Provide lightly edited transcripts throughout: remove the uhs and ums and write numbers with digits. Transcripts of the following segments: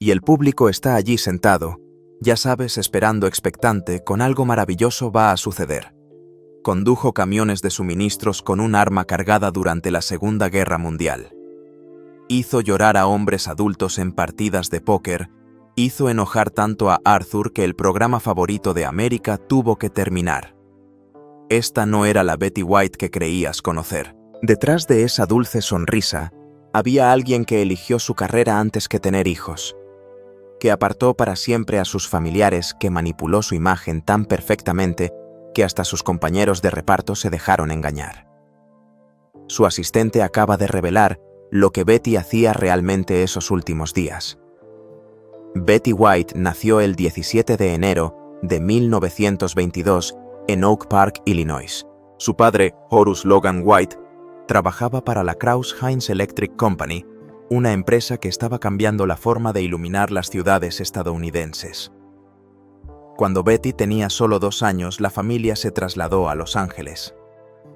y el público está allí sentado, ya sabes, esperando expectante, con algo maravilloso va a suceder. Condujo camiones de suministros con un arma cargada durante la Segunda Guerra Mundial. Hizo llorar a hombres adultos en partidas de póker, hizo enojar tanto a Arthur que el programa favorito de América tuvo que terminar. Esta no era la Betty White que creías conocer. Detrás de esa dulce sonrisa, había alguien que eligió su carrera antes que tener hijos, que apartó para siempre a sus familiares, que manipuló su imagen tan perfectamente que hasta sus compañeros de reparto se dejaron engañar. Su asistente acaba de revelar lo que Betty hacía realmente esos últimos días. Betty White nació el 17 de enero de 1922 en Oak Park, Illinois. Su padre, Horus Logan White, trabajaba para la Crouse-Hinds Electric Company, una empresa que estaba cambiando la forma de iluminar las ciudades estadounidenses. Cuando Betty tenía solo 2 años, la familia se trasladó a Los Ángeles.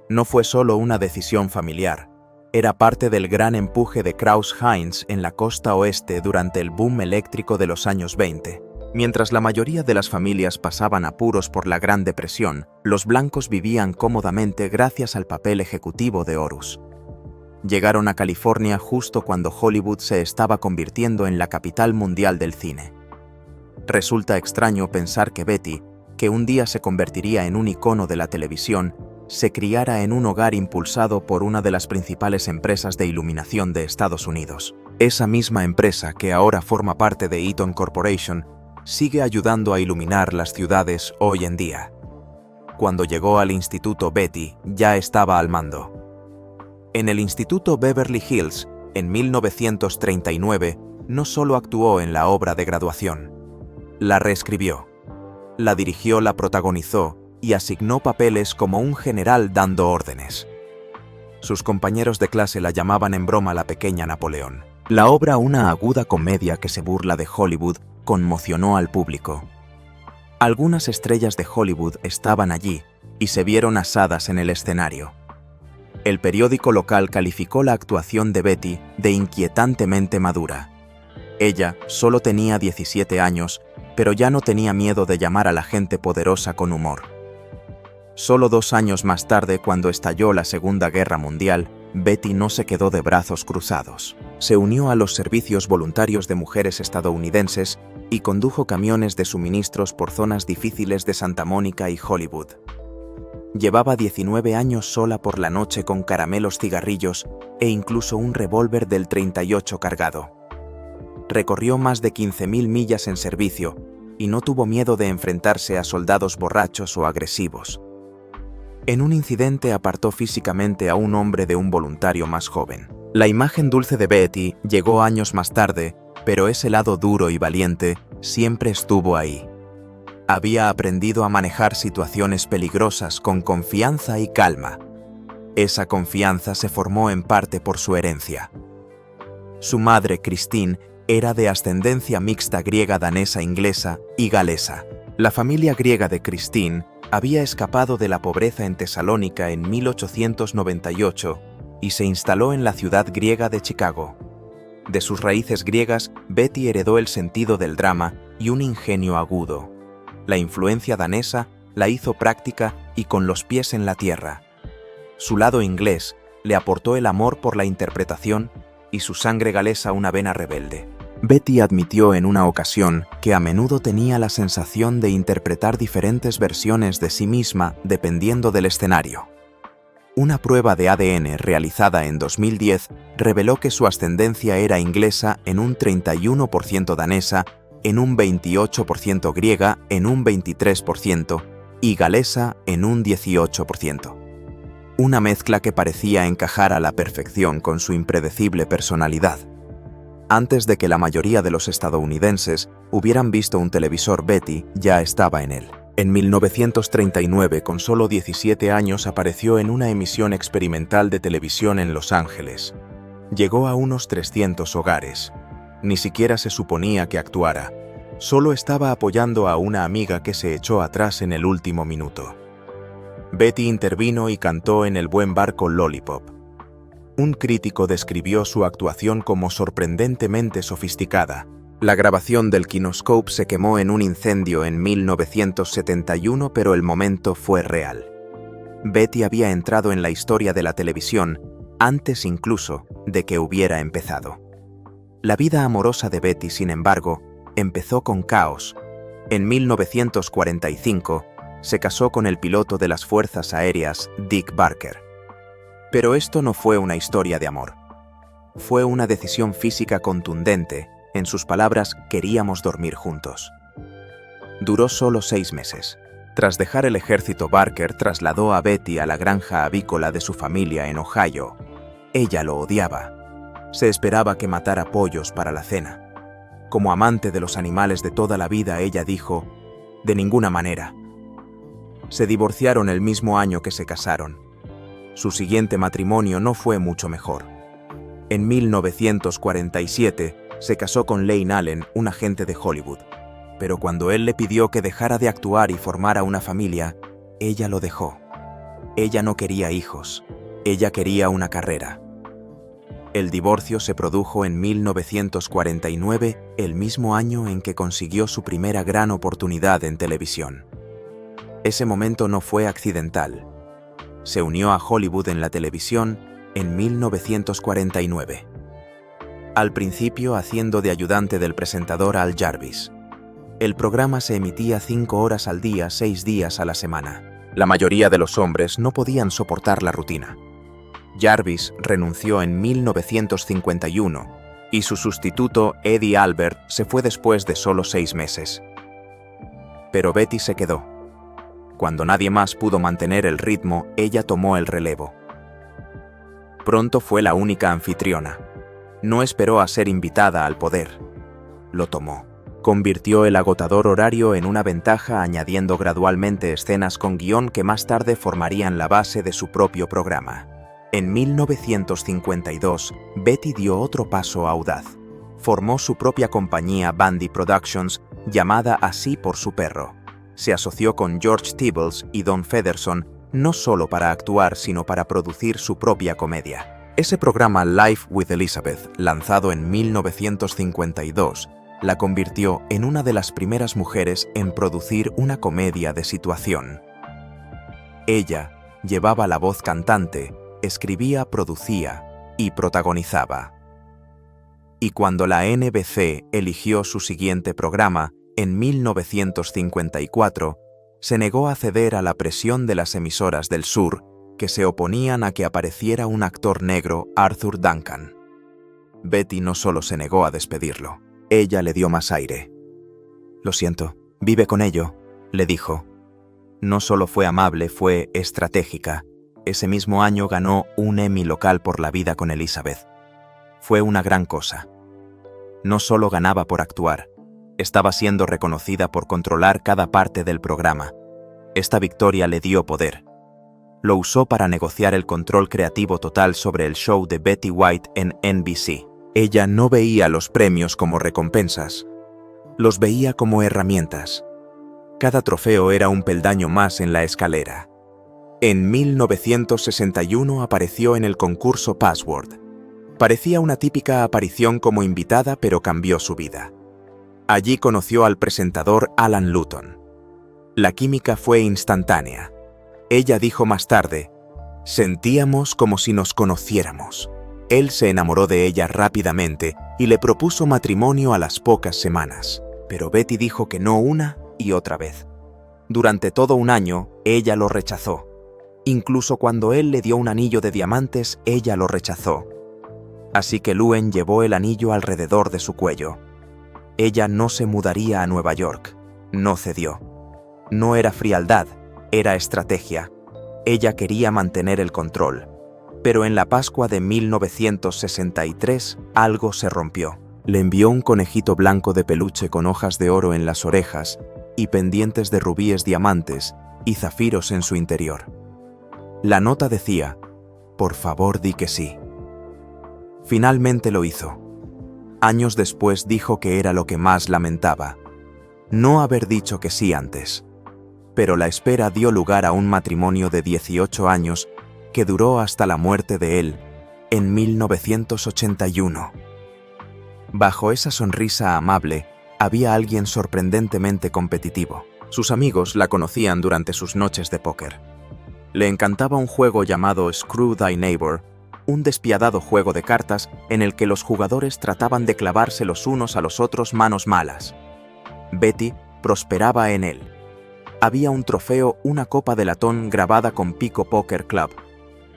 No fue solo una decisión familiar, era parte del gran empuje de Crouse-Hinds en la costa oeste durante el boom eléctrico de los años 20. Mientras la mayoría de las familias pasaban apuros por la Gran Depresión, los blancos vivían cómodamente gracias al papel ejecutivo de Horus. Llegaron a California justo cuando Hollywood se estaba convirtiendo en la capital mundial del cine. Resulta extraño pensar que Betty, que un día se convertiría en un icono de la televisión, se criara en un hogar impulsado por una de las principales empresas de iluminación de Estados Unidos. Esa misma empresa, que ahora forma parte de Eaton Corporation, sigue ayudando a iluminar las ciudades hoy en día. Cuando llegó al instituto, Betty ya estaba al mando. En el Instituto Beverly Hills, en 1939, no solo actuó en la obra de graduación, la reescribió, la dirigió, la protagonizó y asignó papeles como un general dando órdenes. Sus compañeros de clase la llamaban en broma la pequeña Napoleón. La obra, una aguda comedia que se burla de Hollywood, conmocionó al público. Algunas estrellas de Hollywood estaban allí y se vieron asadas en el escenario. El periódico local calificó la actuación de Betty de inquietantemente madura. Ella solo tenía 17 años, pero ya no tenía miedo de llamar a la gente poderosa con humor. Solo 2 años más tarde, cuando estalló la Segunda Guerra Mundial, Betty no se quedó de brazos cruzados. Se unió a los servicios voluntarios de mujeres estadounidenses y condujo camiones de suministros por zonas difíciles de Santa Mónica y Hollywood. Llevaba 19 años sola por la noche con caramelos, cigarrillos e incluso un revólver del 38 cargado. Recorrió más de 15.000 millas en servicio y no tuvo miedo de enfrentarse a soldados borrachos o agresivos. En un incidente apartó físicamente a un hombre de un voluntario más joven. La imagen dulce de Betty llegó años más tarde, pero ese lado duro y valiente siempre estuvo ahí. Había aprendido a manejar situaciones peligrosas con confianza y calma. Esa confianza se formó en parte por su herencia. Su madre, Christine, era de ascendencia mixta griega, danesa, inglesa y galesa. La familia griega de Christine había escapado de la pobreza en Tesalónica en 1898 y se instaló en la ciudad griega de Chicago. De sus raíces griegas, Betty heredó el sentido del drama y un ingenio agudo. La influencia danesa la hizo práctica y con los pies en la tierra. Su lado inglés le aportó el amor por la interpretación y su sangre galesa una vena rebelde. Betty admitió en una ocasión que a menudo tenía la sensación de interpretar diferentes versiones de sí misma dependiendo del escenario. Una prueba de ADN realizada en 2010 reveló que su ascendencia era inglesa en un 31%, danesa en un 28%, griega en un 23% y galesa en un 18%. Una mezcla que parecía encajar a la perfección con su impredecible personalidad. Antes de que la mayoría de los estadounidenses hubieran visto un televisor, Betty ya estaba en él. En 1939, con solo 17 años, apareció en una emisión experimental de televisión en Los Ángeles. Llegó a unos 300 hogares. Ni siquiera se suponía que actuara. Solo estaba apoyando a una amiga que se echó atrás en el último minuto. Betty intervino y cantó en el buen barco Lollipop. Un crítico describió su actuación como sorprendentemente sofisticada, La grabación del Kinescope se quemó en un incendio en 1971, pero el momento fue real. Betty había entrado en la historia de la televisión antes incluso de que hubiera empezado. La vida amorosa de Betty, sin embargo, empezó con caos. En 1945 se casó con el piloto de las Fuerzas Aéreas, Dick Barker. Pero esto no fue una historia de amor. Fue una decisión física contundente. En sus palabras, queríamos dormir juntos. Duró solo 6 meses. Tras dejar el ejército, Barker trasladó a Betty a la granja avícola de su familia en Ohio. Ella lo odiaba. Se esperaba que matara pollos para la cena. Como amante de los animales de toda la vida, ella dijo, «De ninguna manera». Se divorciaron el mismo año que se casaron. Su siguiente matrimonio no fue mucho mejor. En 1947 se casó con Lane Allen, un agente de Hollywood. Pero cuando él le pidió que dejara de actuar y formara una familia, ella lo dejó. Ella no quería hijos, ella quería una carrera. El divorcio se produjo en 1949, el mismo año en que consiguió su primera gran oportunidad en televisión. Ese momento no fue accidental. Se unió a Hollywood en la televisión en 1949. Al principio haciendo de ayudante del presentador Al Jarvis. El programa se emitía 5 horas al día, 6 días a la semana. La mayoría de los hombres no podían soportar la rutina. Jarvis renunció en 1951 y su sustituto, Eddie Albert, se fue después de solo 6 meses. Pero Betty se quedó. Cuando nadie más pudo mantener el ritmo, ella tomó el relevo. Pronto fue la única anfitriona. No esperó a ser invitada al poder. Lo tomó. Convirtió el agotador horario en una ventaja, añadiendo gradualmente escenas con guión que más tarde formarían la base de su propio programa. En 1952, Betty dio otro paso audaz. Formó su propia compañía Bandy Productions, llamada así por su perro. Se asoció con George Tibbles y Don Federson, no solo para actuar, sino para producir su propia comedia. Ese programa Life with Elizabeth, lanzado en 1952, la convirtió en una de las primeras mujeres en producir una comedia de situación. Ella llevaba la voz cantante, escribía, producía y protagonizaba. Y cuando la NBC eligió su siguiente programa, en 1954, se negó a ceder a la presión de las emisoras del sur, que se oponían a que apareciera un actor negro, Arthur Duncan. Betty no solo se negó a despedirlo, ella le dio más aire. «Lo siento, vive con ello», le dijo. No solo fue amable, fue estratégica. Ese mismo año ganó un Emmy local por La vida con Elizabeth. Fue una gran cosa. No solo ganaba por actuar, estaba siendo reconocida por controlar cada parte del programa. Esta victoria le dio poder. Lo usó para negociar el control creativo total sobre el show de Betty White en NBC. Ella no veía los premios como recompensas. Los veía como herramientas. Cada trofeo era un peldaño más en la escalera. En 1961 apareció en el concurso Password. Parecía una típica aparición como invitada, pero cambió su vida. Allí conoció al presentador Alan Luton. La química fue instantánea. Ella dijo más tarde, «Sentíamos como si nos conociéramos». Él se enamoró de ella rápidamente y le propuso matrimonio a las pocas semanas, pero Betty dijo que no una y otra vez. Durante todo un año, ella lo rechazó. Incluso cuando él le dio un anillo de diamantes, ella lo rechazó. Así que Luen llevó el anillo alrededor de su cuello. Ella no se mudaría a Nueva York. No cedió. No era frialdad, era estrategia. Ella quería mantener el control. Pero en la Pascua de 1963, algo se rompió. Le envió un conejito blanco de peluche con hojas de oro en las orejas y pendientes de rubíes, diamantes y zafiros en su interior. La nota decía, «Por favor, di que sí». Finalmente lo hizo. Años después dijo que era lo que más lamentaba, no haber dicho que sí antes. Pero la espera dio lugar a un matrimonio de 18 años que duró hasta la muerte de él, en 1981. Bajo esa sonrisa amable, había alguien sorprendentemente competitivo. Sus amigos la conocían durante sus noches de póker. Le encantaba un juego llamado Screw Thy Neighbor, un despiadado juego de cartas en el que los jugadores trataban de clavarse los unos a los otros manos malas. Betty prosperaba en él. Había un trofeo, una copa de latón grabada con Pico Poker Club.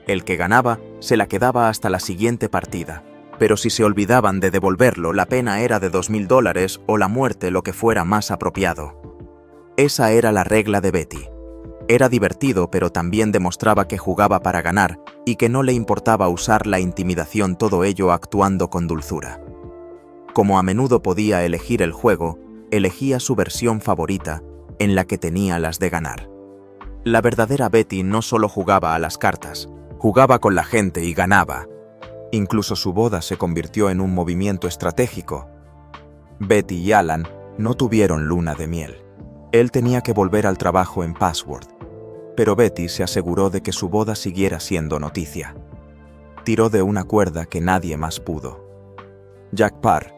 El que ganaba se la quedaba hasta la siguiente partida. Pero si se olvidaban de devolverlo, la pena era de $2000 o la muerte, lo que fuera más apropiado. Esa era la regla de Betty. Era divertido, pero también demostraba que jugaba para ganar y que no le importaba usar la intimidación, todo ello actuando con dulzura. Como a menudo podía elegir el juego, elegía su versión favorita, en la que tenía las de ganar. La verdadera Betty no solo jugaba a las cartas, jugaba con la gente y ganaba. Incluso su boda se convirtió en un movimiento estratégico. Betty y Alan no tuvieron luna de miel. Él tenía que volver al trabajo en Password, pero Betty se aseguró de que su boda siguiera siendo noticia. Tiró de una cuerda que nadie más pudo. Jack Paar,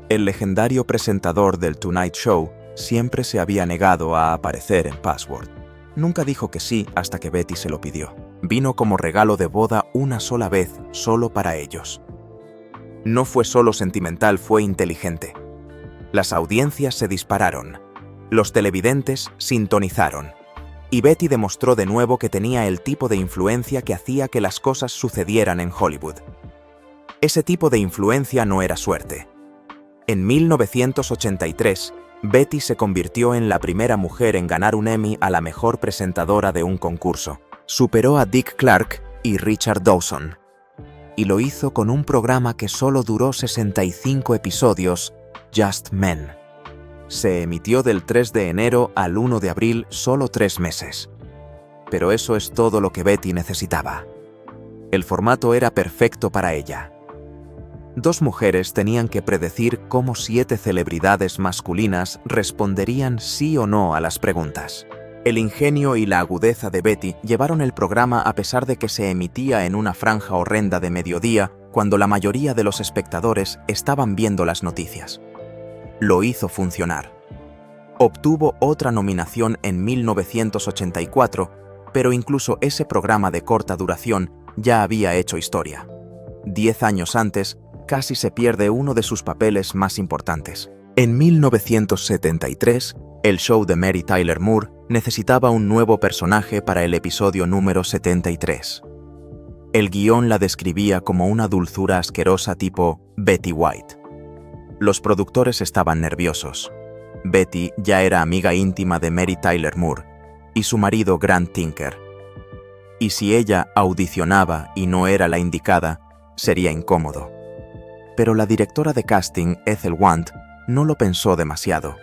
el legendario presentador del Tonight Show, siempre se había negado a aparecer en Password. Nunca dijo que sí hasta que Betty se lo pidió. Vino como regalo de boda una sola vez, solo para ellos. No fue solo sentimental, fue inteligente. Las audiencias se dispararon. Los televidentes sintonizaron. Y Betty demostró de nuevo que tenía el tipo de influencia que hacía que las cosas sucedieran en Hollywood. Ese tipo de influencia no era suerte. En 1983, Betty se convirtió en la primera mujer en ganar un Emmy a la mejor presentadora de un concurso. Superó a Dick Clark y Richard Dawson. Y lo hizo con un programa que solo duró 65 episodios, Just Men. Se emitió del 3 de enero al 1 de abril, solo 3 meses. Pero eso es todo lo que Betty necesitaba. El formato era perfecto para ella. 2 mujeres tenían que predecir cómo 7 celebridades masculinas responderían sí o no a las preguntas. El ingenio y la agudeza de Betty llevaron el programa a pesar de que se emitía en una franja horrenda de mediodía, cuando la mayoría de los espectadores estaban viendo las noticias. Lo hizo funcionar. Obtuvo otra nominación en 1984, pero incluso ese programa de corta duración ya había hecho historia. 10 años antes, casi se pierde uno de sus papeles más importantes. En 1973, el show de Mary Tyler Moore necesitaba un nuevo personaje para el episodio número 73. El guión la describía como una dulzura asquerosa tipo Betty White. Los productores estaban nerviosos. Betty ya era amiga íntima de Mary Tyler Moore y su marido Grant Tinker. Y si ella audicionaba y no era la indicada, sería incómodo. Pero la directora de casting, Ethel Want, no lo pensó demasiado.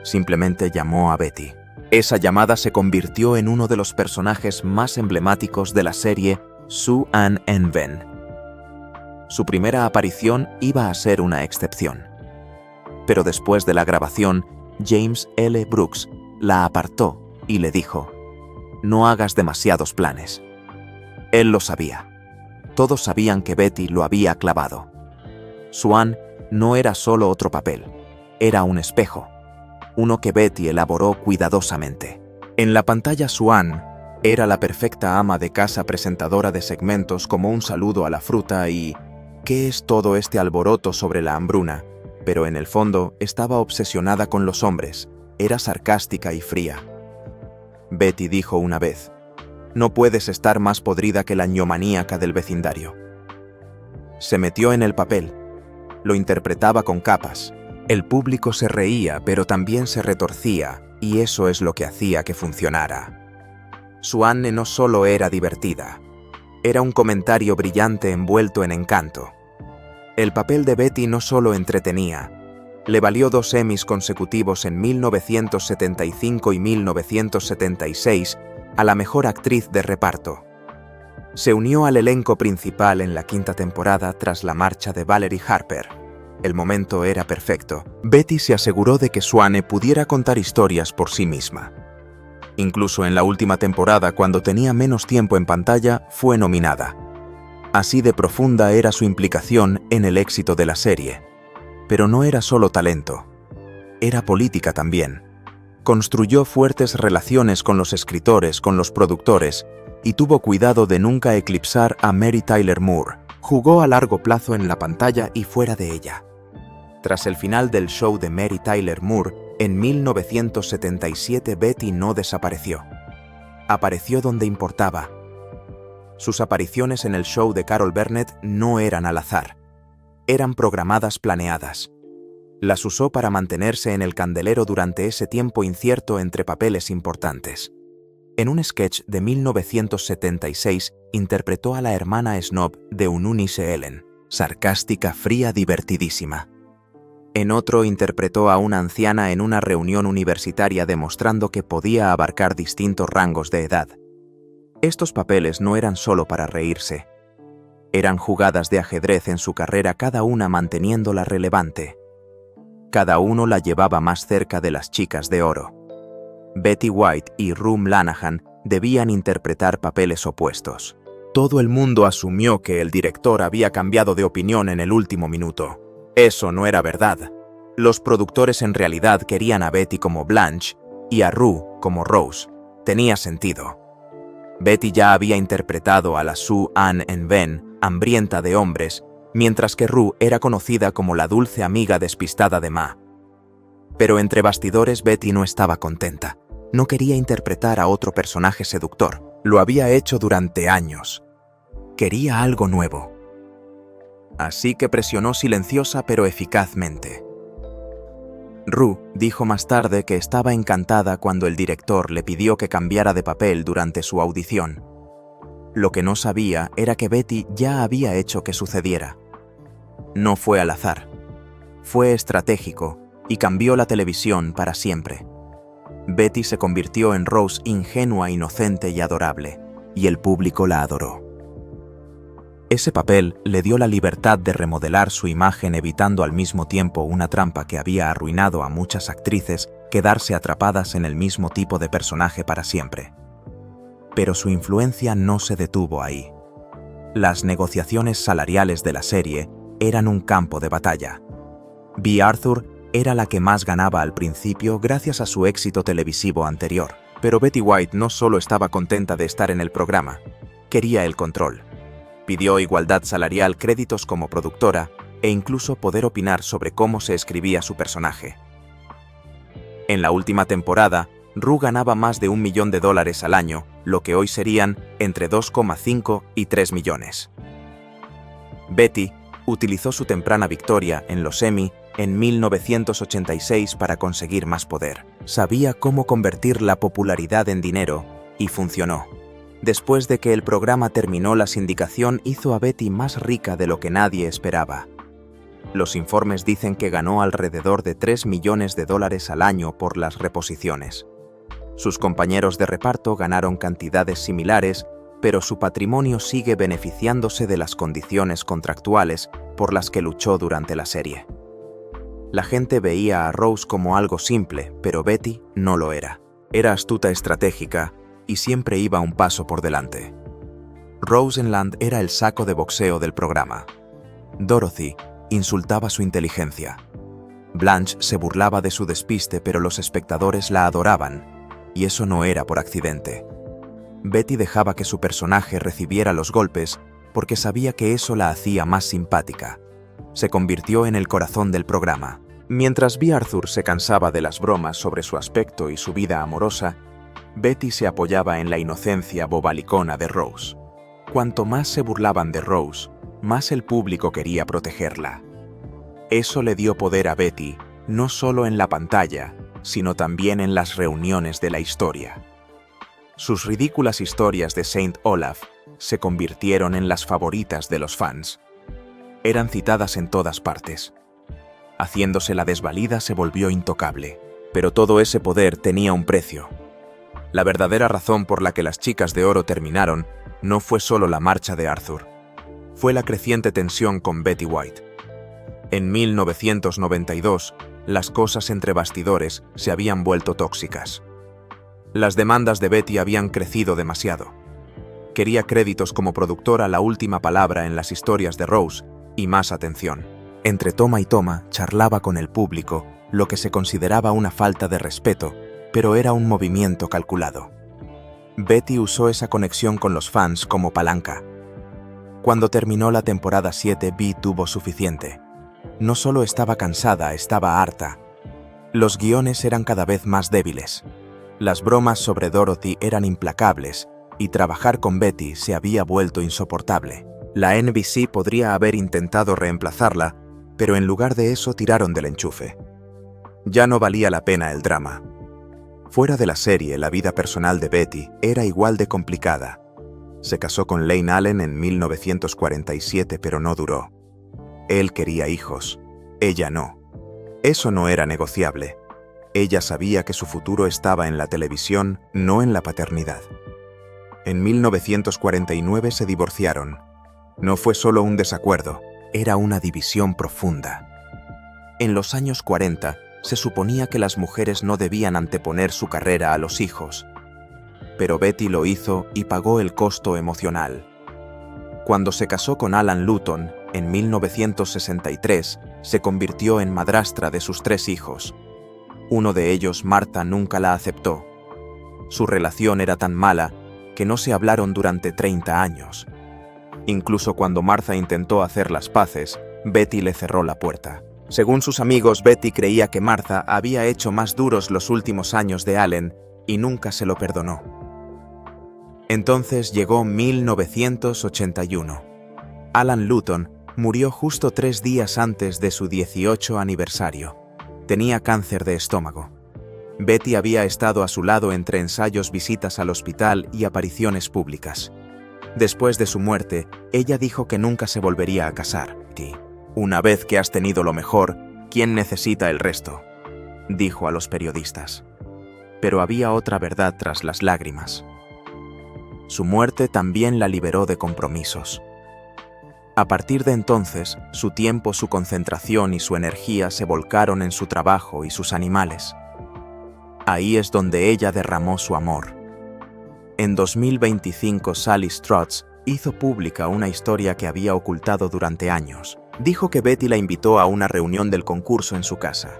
Simplemente llamó a Betty. Esa llamada se convirtió en uno de los personajes más emblemáticos de la serie Sue Ann and Ben. Su primera aparición iba a ser una excepción. Pero después de la grabación, James L. Brooks la apartó y le dijo: «No hagas demasiados planes». Él lo sabía. Todos sabían que Betty lo había clavado. Swan no era solo otro papel, era un espejo, uno que Betty elaboró cuidadosamente. En la pantalla, Swan era la perfecta ama de casa, presentadora de segmentos como Un saludo a la fruta y ¿Qué es todo este alboroto sobre la hambruna? Pero en el fondo estaba obsesionada con los hombres, era sarcástica y fría. Betty dijo una vez: «No puedes estar más podrida que la ñomaníaca del vecindario». Se metió en el papel, lo interpretaba con capas. El público se reía, pero también se retorcía, y eso es lo que hacía que funcionara. Swan no solo era divertida, era un comentario brillante envuelto en encanto. El papel de Betty no solo entretenía, le valió 2 Emmys consecutivos en 1975 y 1976 a la mejor actriz de reparto. Se unió al elenco principal en la 5ª temporada tras la marcha de Valerie Harper. El momento era perfecto. Betty se aseguró de que Swanee pudiera contar historias por sí misma. Incluso en la última temporada, cuando tenía menos tiempo en pantalla, fue nominada. Así de profunda era su implicación en el éxito de la serie. Pero no era solo talento, era política también. Construyó fuertes relaciones con los escritores, con los productores, y tuvo cuidado de nunca eclipsar a Mary Tyler Moore. Jugó a largo plazo en la pantalla y fuera de ella. Tras el final del show de Mary Tyler Moore, en 1977 Betty no desapareció. Apareció donde importaba. Sus apariciones en el show de Carol Burnett no eran al azar. Eran programadas, planeadas. Las usó para mantenerse en el candelero durante ese tiempo incierto entre papeles importantes. En un sketch de 1976 interpretó a la hermana snob de Eunice Ellen, sarcástica, fría, divertidísima. En otro interpretó a una anciana en una reunión universitaria demostrando que podía abarcar distintos rangos de edad. Estos papeles no eran solo para reírse. Eran jugadas de ajedrez en su carrera, cada una manteniéndola relevante. Cada uno la llevaba más cerca de las chicas de oro. Betty White y Rue Mlanahan debían interpretar papeles opuestos. Todo el mundo asumió que el director había cambiado de opinión en el último minuto. Eso no era verdad. Los productores en realidad querían a Betty como Blanche y a Rue como Rose. Tenía sentido. Betty ya había interpretado a la Sue Ann en Ben, hambrienta de hombres, mientras que Rue era conocida como la dulce amiga despistada de Ma. Pero entre bastidores Betty no estaba contenta. No quería interpretar a otro personaje seductor. Lo había hecho durante años. Quería algo nuevo. Así que presionó silenciosa pero eficazmente. Rue dijo más tarde que estaba encantada cuando el director le pidió que cambiara de papel durante su audición. Lo que no sabía era que Betty ya había hecho que sucediera. No fue al azar. Fue estratégico y cambió la televisión para siempre. Betty se convirtió en Rose ingenua, inocente y adorable, y el público la adoró. Ese papel le dio la libertad de remodelar su imagen, evitando al mismo tiempo una trampa que había arruinado a muchas actrices, quedarse atrapadas en el mismo tipo de personaje para siempre. Pero su influencia no se detuvo ahí. Las negociaciones salariales de la serie eran un campo de batalla. Bea Arthur era la que más ganaba al principio gracias a su éxito televisivo anterior. Pero Betty White no solo estaba contenta de estar en el programa, quería el control. Pidió igualdad salarial, créditos como productora e incluso poder opinar sobre cómo se escribía su personaje. En la última temporada, Rue ganaba más de $1 millón al año, lo que hoy serían entre 2,5 y 3 millones. Betty utilizó su temprana victoria en los Emmy en 1986 para conseguir más poder. Sabía cómo convertir la popularidad en dinero y funcionó. Después de que el programa terminó, la sindicación hizo a Betty más rica de lo que nadie esperaba. Los informes dicen que ganó alrededor de $3 millones al año por las reposiciones. Sus compañeros de reparto ganaron cantidades similares, pero su patrimonio sigue beneficiándose de las condiciones contractuales por las que luchó durante la serie. La gente veía a Rose como algo simple, pero Betty no lo era. Era astuta, estratégica y siempre iba un paso por delante. Rosenland era el saco de boxeo del programa. Dorothy insultaba su inteligencia. Blanche se burlaba de su despiste, pero los espectadores la adoraban, y eso no era por accidente. Betty dejaba que su personaje recibiera los golpes porque sabía que eso la hacía más simpática. Se convirtió en el corazón del programa. Mientras Bea Arthur se cansaba de las bromas sobre su aspecto y su vida amorosa, Betty se apoyaba en la inocencia bobalicona de Rose. Cuanto más se burlaban de Rose, más el público quería protegerla. Eso le dio poder a Betty, no solo en la pantalla, sino también en las reuniones de la historia. Sus ridículas historias de Saint Olaf se convirtieron en las favoritas de los fans. Eran citadas en todas partes. Haciéndose la desvalida, se volvió intocable. Pero todo ese poder tenía un precio. La verdadera razón por la que las chicas de oro terminaron no fue solo la marcha de Arthur. Fue la creciente tensión con Betty White. En 1992, las cosas entre bastidores se habían vuelto tóxicas. Las demandas de Betty habían crecido demasiado. Quería créditos como productora, la última palabra en las historias de Rose y más atención. Entre toma y toma, charlaba con el público, lo que se consideraba una falta de respeto, pero era un movimiento calculado. Betty usó esa conexión con los fans como palanca. Cuando terminó la temporada 7, Bea tuvo suficiente. No solo estaba cansada, estaba harta. Los guiones eran cada vez más débiles. Las bromas sobre Dorothy eran implacables, y trabajar con Betty se había vuelto insoportable. La NBC podría haber intentado reemplazarla, pero en lugar de eso tiraron del enchufe. Ya no valía la pena el drama. Fuera de la serie, la vida personal de Betty era igual de complicada. Se casó con Lane Allen en 1947, pero no duró. Él quería hijos, ella no. Eso no era negociable. Ella sabía que su futuro estaba en la televisión, no en la paternidad. En 1949 se divorciaron. No fue solo un desacuerdo, era una división profunda. En los años 40, se suponía que las mujeres no debían anteponer su carrera a los hijos. Pero Betty lo hizo y pagó el costo emocional. Cuando se casó con Alan Luton, en 1963, se convirtió en madrastra de sus 3 hijos. Uno de ellos, Martha, nunca la aceptó. Su relación era tan mala que no se hablaron durante 30 años. Incluso cuando Martha intentó hacer las paces, Betty le cerró la puerta. Según sus amigos, Betty creía que Martha había hecho más duros los últimos años de Allen y nunca se lo perdonó. Entonces llegó 1981. Alan Luton murió justo 3 días antes de su 18 aniversario. Tenía cáncer de estómago. Betty había estado a su lado entre ensayos, visitas al hospital y apariciones públicas. Después de su muerte, ella dijo que nunca se volvería a casar. «Una vez que has tenido lo mejor, ¿quién necesita el resto?», dijo a los periodistas. Pero había otra verdad tras las lágrimas. Su muerte también la liberó de compromisos. A partir de entonces, su tiempo, su concentración y su energía se volcaron en su trabajo y sus animales. Ahí es donde ella derramó su amor. En 2025, Sally Strutz hizo pública una historia que había ocultado durante años. Dijo que Betty la invitó a una reunión del concurso en su casa.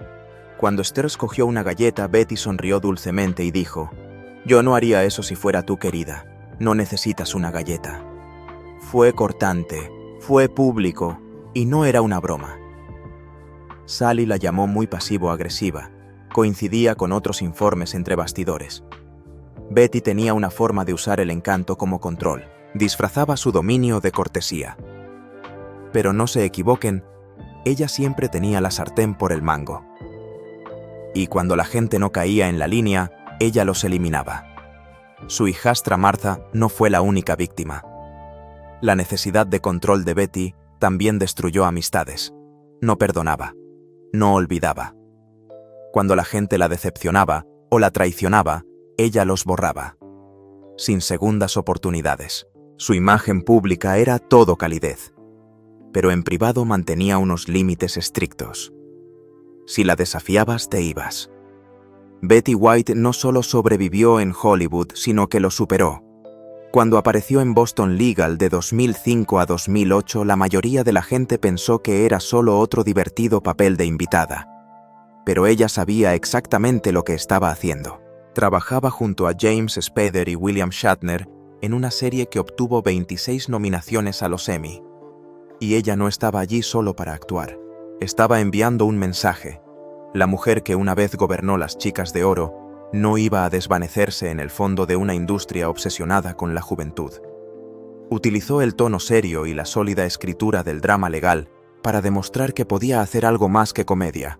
Cuando Esther escogió una galleta, Betty sonrió dulcemente y dijo: «Yo no haría eso si fuera tú, querida. No necesitas una galleta». Fue cortante, fue público y no era una broma. Sally la llamó muy pasivo-agresiva. Coincidía con otros informes entre bastidores. Betty tenía una forma de usar el encanto como control. Disfrazaba su dominio de cortesía. Pero no se equivoquen, ella siempre tenía la sartén por el mango. Y cuando la gente no caía en la línea, ella los eliminaba. Su hijastra Martha no fue la única víctima. La necesidad de control de Betty también destruyó amistades. No perdonaba. No olvidaba. Cuando la gente la decepcionaba o la traicionaba, ella los borraba. Sin segundas oportunidades. Su imagen pública era todo calidez. Pero en privado mantenía unos límites estrictos. Si la desafiabas, te ibas. Betty White no solo sobrevivió en Hollywood, sino que lo superó. Cuando apareció en Boston Legal de 2005 a 2008, la mayoría de la gente pensó que era solo otro divertido papel de invitada. Pero ella sabía exactamente lo que estaba haciendo. Trabajaba junto a James Spader y William Shatner en una serie que obtuvo 26 nominaciones a los Emmy. Y ella no estaba allí solo para actuar. Estaba enviando un mensaje. La mujer que una vez gobernó las Chicas de Oro no iba a desvanecerse en el fondo de una industria obsesionada con la juventud. Utilizó el tono serio y la sólida escritura del drama legal para demostrar que podía hacer algo más que comedia.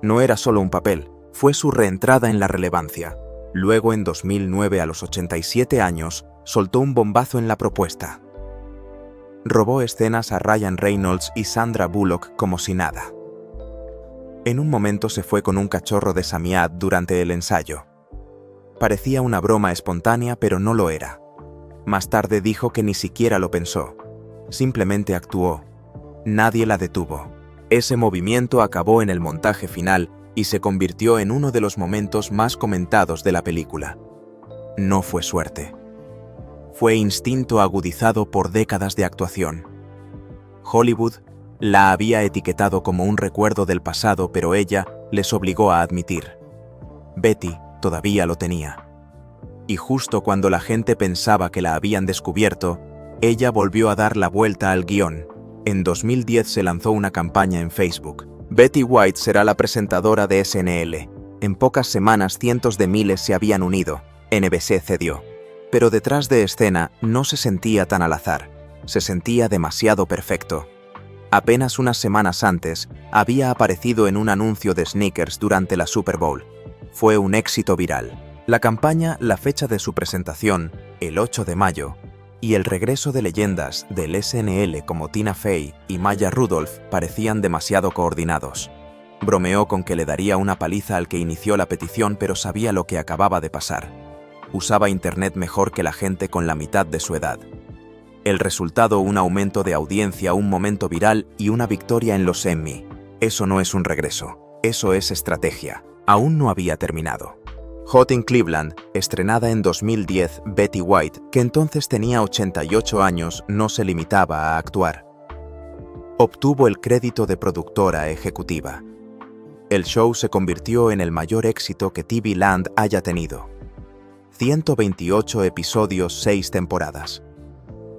No era solo un papel, fue su reentrada en la relevancia. Luego, en 2009, a los 87 años, soltó un bombazo en la propuesta. Robó escenas a Ryan Reynolds y Sandra Bullock como si nada. En un momento se fue con un cachorro de Samiad durante el ensayo. Parecía una broma espontánea, pero no lo era. Más tarde dijo que ni siquiera lo pensó. Simplemente actuó. Nadie la detuvo. Ese movimiento acabó en el montaje final y se convirtió en uno de los momentos más comentados de la película. No fue suerte. Fue instinto agudizado por décadas de actuación. Hollywood La había etiquetado como un recuerdo del pasado, pero ella les obligó a admitir. Betty todavía lo tenía. Y justo cuando la gente pensaba que la habían descubierto, ella volvió a dar la vuelta al guión. En 2010 se lanzó una campaña en Facebook. Betty White será la presentadora de SNL. En pocas semanas cientos de miles se habían unido. NBC cedió. Pero detrás de escena no se sentía tan al azar. Se sentía demasiado perfecto. Apenas unas semanas antes, había aparecido en un anuncio de sneakers durante la Super Bowl. Fue un éxito viral. La campaña, la fecha de su presentación, el 8 de mayo, y el regreso de leyendas del SNL como Tina Fey y Maya Rudolph parecían demasiado coordinados. Bromeó con que le daría una paliza al que inició la petición, pero sabía lo que acababa de pasar. Usaba internet mejor que la gente con la mitad de su edad. El resultado, un aumento de audiencia, un momento viral y una victoria en los Emmy. Eso no es un regreso, eso es estrategia. Aún no había terminado. Hot in Cleveland, estrenada en 2010, Betty White, que entonces tenía 88 años, no se limitaba a actuar. Obtuvo el crédito de productora ejecutiva. El show se convirtió en el mayor éxito que TV Land haya tenido. 128 episodios, 6 temporadas.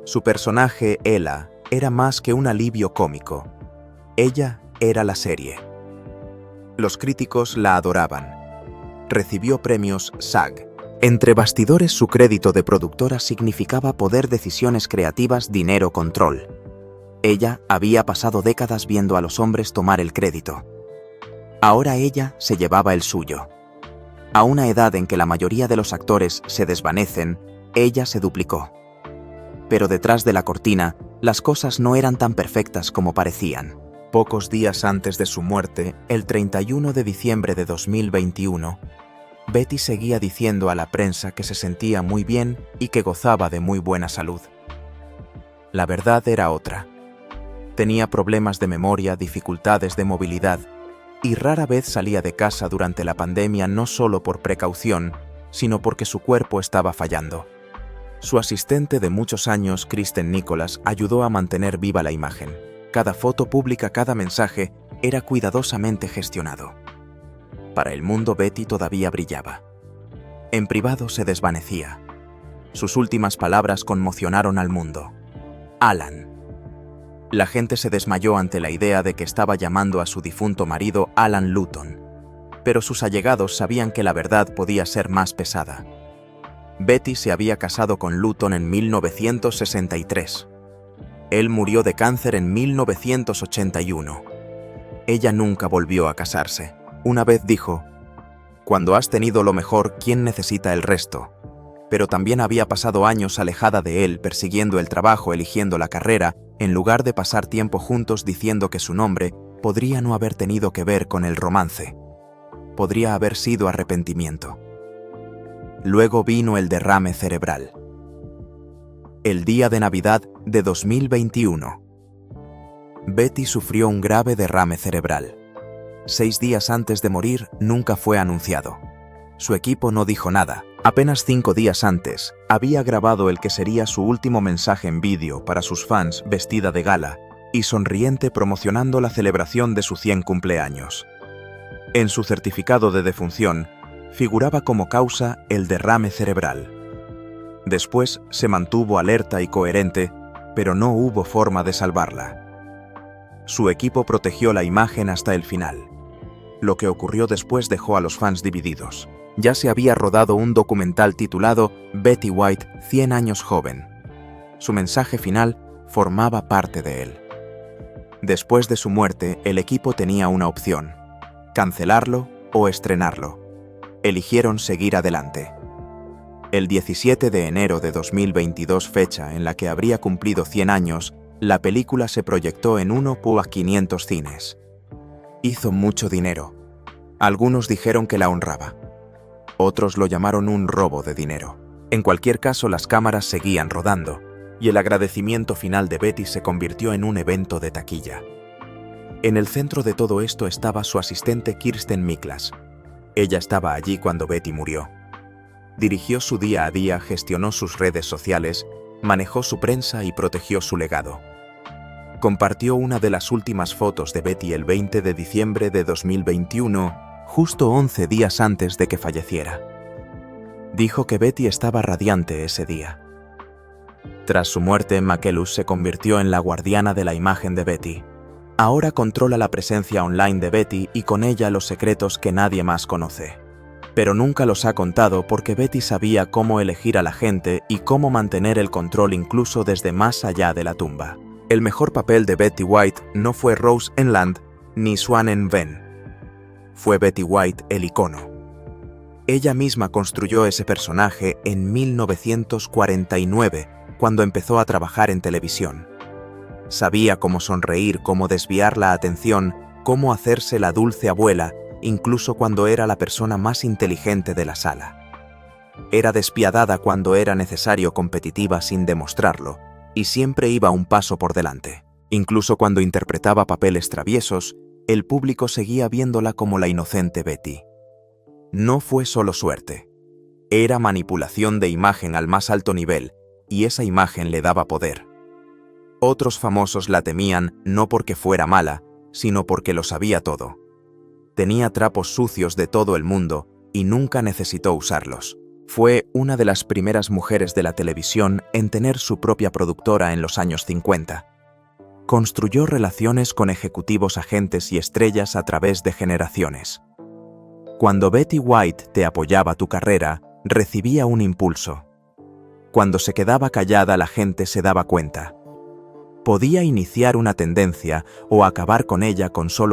Su personaje, Ella, era más que un alivio cómico. Ella era la serie. Los críticos la adoraban. Recibió premios SAG. Entre bastidores, su crédito de productora significaba poder, decisiones creativas, dinero, control. Ella había pasado décadas viendo a los hombres tomar el crédito. Ahora ella se llevaba el suyo. A una edad en que la mayoría de los actores se desvanecen, ella se duplicó. Pero detrás de la cortina, las cosas no eran tan perfectas como parecían. Pocos días antes de su muerte, el 31 de diciembre de 2021, Betty seguía diciendo a la prensa que se sentía muy bien y que gozaba de muy buena salud. La verdad era otra. Tenía problemas de memoria, dificultades de movilidad, y rara vez salía de casa durante la pandemia, no solo por precaución, sino porque su cuerpo estaba fallando. Su asistente de muchos años, Kristen Nicholas, ayudó a mantener viva la imagen. Cada foto pública, cada mensaje, era cuidadosamente gestionado. Para el mundo, Betty todavía brillaba. En privado se desvanecía. Sus últimas palabras conmocionaron al mundo. Alan. La gente se desmayó ante la idea de que estaba llamando a su difunto marido Alan Luton. Pero sus allegados sabían que la verdad podía ser más pesada. Betty se había casado con Luton en 1963. Él murió de cáncer en 1981. Ella nunca volvió a casarse. Una vez dijo, «Cuando has tenido lo mejor, ¿quién necesita el resto?». Pero también había pasado años alejada de él, persiguiendo el trabajo, eligiendo la carrera, en lugar de pasar tiempo juntos, diciendo que su nombre podría no haber tenido que ver con el romance. Podría haber sido arrepentimiento. Luego vino el derrame cerebral. El día de Navidad de 2021. Betty sufrió un grave derrame cerebral. 6 días antes de morir, nunca fue anunciado. Su equipo no dijo nada. Apenas 5 días antes, había grabado el que sería su último mensaje en vídeo para sus fans, vestida de gala y sonriente, promocionando la celebración de su 100 cumpleaños. En su certificado de defunción, figuraba como causa el derrame cerebral. Después se mantuvo alerta y coherente, pero no hubo forma de salvarla. Su equipo protegió la imagen hasta el final. Lo que ocurrió después dejó a los fans divididos. Ya se había rodado un documental titulado Betty White, 100 años joven. Su mensaje final formaba parte de él. Después de su muerte, el equipo tenía una opción: cancelarlo o estrenarlo. Eligieron seguir adelante. El 17 de enero de 2022, fecha en la que habría cumplido 100 años, la película se proyectó en 1.500 cines. Hizo mucho dinero. Algunos dijeron que la honraba. Otros lo llamaron un robo de dinero. En cualquier caso, las cámaras seguían rodando, y el agradecimiento final de Betty se convirtió en un evento de taquilla. En el centro de todo esto estaba su asistente Kristen Nicholas. Ella estaba allí cuando Betty murió. Dirigió su día a día, gestionó sus redes sociales, manejó su prensa y protegió su legado. compartió una de las últimas fotos de Betty el 20 de diciembre de 2021, justo 11 días antes de que falleciera. Dijo que Betty estaba radiante ese día. Tras su muerte, McKellus se convirtió en la guardiana de la imagen de Betty. Ahora controla la presencia online de Betty y con ella los secretos que nadie más conoce. Pero nunca los ha contado porque Betty sabía cómo elegir a la gente y cómo mantener el control incluso desde más allá de la tumba. El mejor papel de Betty White no fue Rose en Land ni Swan en Venn. Fue Betty White el icono. Ella misma construyó ese personaje en 1949, cuando empezó a trabajar en televisión. Sabía cómo sonreír, cómo desviar la atención, cómo hacerse la dulce abuela, incluso cuando era la persona más inteligente de la sala. Era despiadada cuando era necesario, competitiva sin demostrarlo, y siempre iba un paso por delante. Incluso cuando interpretaba papeles traviesos, el público seguía viéndola como la inocente Betty. No fue solo suerte. Era manipulación de imagen al más alto nivel, y esa imagen le daba poder. Otros famosos la temían no porque fuera mala, sino porque lo sabía todo. Tenía trapos sucios de todo el mundo y nunca necesitó usarlos. Fue una de las primeras mujeres de la televisión en tener su propia productora en los años 50. Construyó relaciones con ejecutivos, agentes y estrellas a través de generaciones. Cuando Betty White te apoyaba tu carrera, recibía un impulso. Cuando se quedaba callada, la gente se daba cuenta. Podía iniciar una tendencia o acabar con ella con solo